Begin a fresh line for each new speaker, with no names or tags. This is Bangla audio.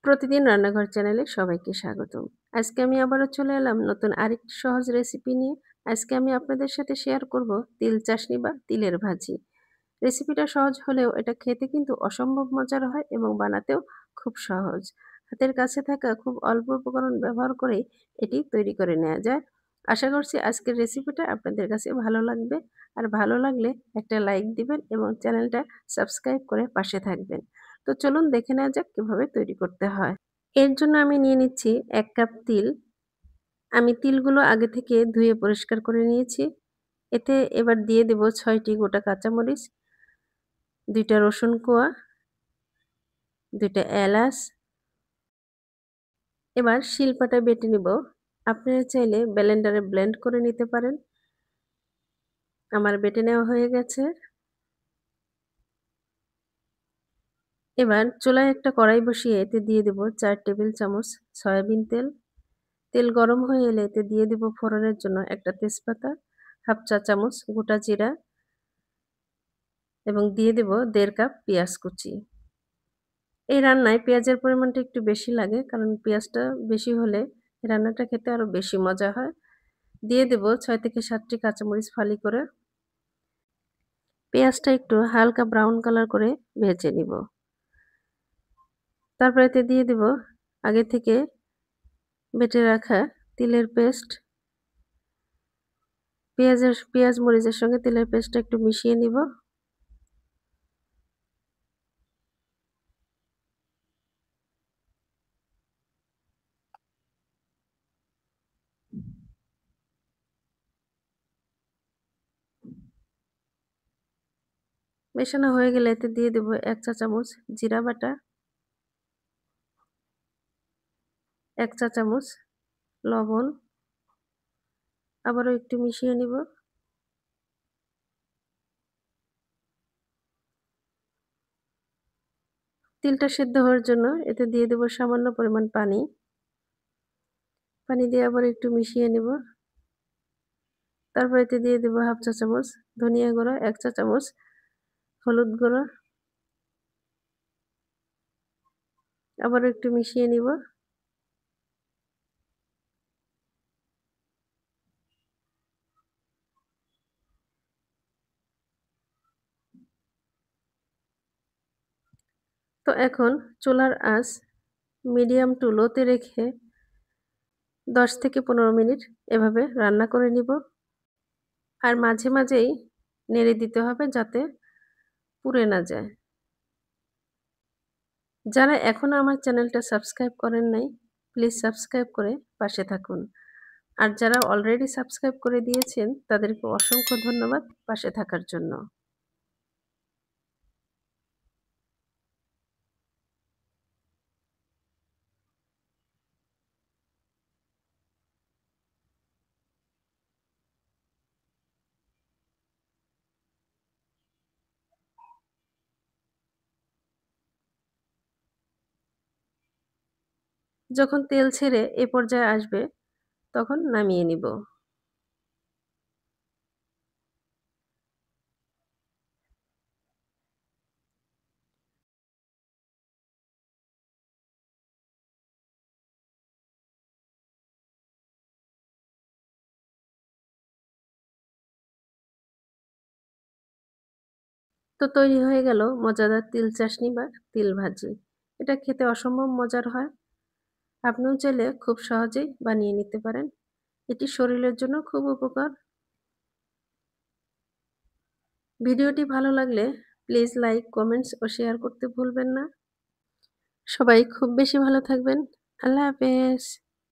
প্রতিদিন রান্নাঘর চ্যানেলে সবাইকে স্বাগতম। আজকে আমি আবারও চলে এলাম নতুন আরেকটি সহজ রেসিপি নিয়ে। আজকে আমি আপনাদের সাথে শেয়ার করব তিল চাশনি বা তিলের ভাজি। রেসিপিটা সহজ হলেও এটা খেতে কিন্তু অসম্ভব মজার হয় এবং বানাতেও খুব সহজ। হাতের কাছে থাকা খুব অল্প উপকরণ ব্যবহার করেই এটি তৈরি করে নেওয়া যায়। আশা করছি আজকের রেসিপিটা আপনাদের কাছে ভালো লাগবে। আর ভালো লাগলে একটা লাইক দিবেন এবং চ্যানেলটা সাবস্ক্রাইব করে পাশে থাকবেন। তো চলুন দেখে নেওয়া যাক কিভাবে তৈরি করতে হয়। এর জন্য আমি নিয়ে নিচ্ছি ১ কাপ তিল। আমি তিলগুলো আগে থেকে ধুয়ে পরিষ্কার করে নিয়েছি। এতে এবার দিয়ে দেব ৬ টি গোটা কাঁচামরিচ, ২ টা রসুন কোয়া, ২ টা এলাচ। এবার শিলপাটায় বেটে নিব। আপনারা চাইলে ব্লেন্ডারে ব্লেন্ড করে নিতে পারেন। আমার বেটে নেওয়া হয়ে গেছে। এবার চুলায় একটা কড়াই বসিয়ে এতে দিয়ে দেব ৪ টেবিল চামচ সয়াবিন তেল। তেল গরম হয়ে এলে এতে দিয়ে দিব ফোড়নের জন্য একটা তেজপাতা, হাফ চা চামচ গোটা জিরা এবং দিয়ে দেব ১.৫ কাপ পেঁয়াজ কুচি। এই রান্নায় পেঁয়াজের পরিমাণটা একটু বেশি লাগে, কারণ পেঁয়াজটা বেশি হলে এই রান্নাটা খেতে আরো বেশি মজা হয়। দিয়ে দেব ৬ থেকে ৭ টি কাঁচামরিচ ফালি করে। পেঁয়াজটা একটু হালকা ব্রাউন কালার করে ভেজে নিব। তারপর এতে দিয়ে দেব আগে থেকে বেটে রাখা তিলের পেস্ট। পেঁয়াজ মরিচের সঙ্গে তিলের পেস্টটা একটু মিশিয়ে নিব। মেশানো হয়ে গেলে এতে দিয়ে দেব ১ চা চামচ জিরা বাটা, ১ চা চামচ লবণ। আবারও একটু মিশিয়ে নিব। তিলটা সেদ্ধ হওয়ার জন্য এতে দিয়ে দেব সামান্য পরিমাণ পানি। পানি দিয়ে আবার একটু মিশিয়ে নিব। তারপর এতে দিয়ে দেব হাফ চা চামচ ধনিয়া গুঁড়া, ১ চা চামচ হলুদ গুঁড়া। আবারও একটু মিশিয়ে নিব। তো এখন চুলার আঁচ মিডিয়াম টু লোতে রেখে ১০ থেকে ১৫ মিনিট এভাবে রান্না করে নিব। আর মাঝে মাঝেই নেড়ে দিতে হবে যাতে পুড়ে না যায়। যারা এখনো আমার চ্যানেলটা সাবস্ক্রাইব করেন নাই, প্লিজ সাবস্ক্রাইব করে পাশে থাকুন। আর যারা অলরেডি সাবস্ক্রাইব করে দিয়েছেন তাদেরকে অসংখ্য ধন্যবাদ পাশে থাকার জন্য। যখন তেল ছেড়ে এ পর্যায়ে আসবে তখন নামিয়ে নিব। তো তৈরি হয়ে গেল মজাদার তিল চাশনি বা তিল ভাজি। এটা খেতে অসম্ভব মজার হয়। আপনিও চাইলে খুব সহজেই বানিয়ে নিতে পারেন। এটি শরীরের জন্য খুব উপকার। ভিডিওটি ভালো লাগলে প্লিজ লাইক, কমেন্টস ও শেয়ার করতে ভুলবেন না। সবাই খুব বেশি ভালো থাকবেন। আল্লাহ হাফেজ।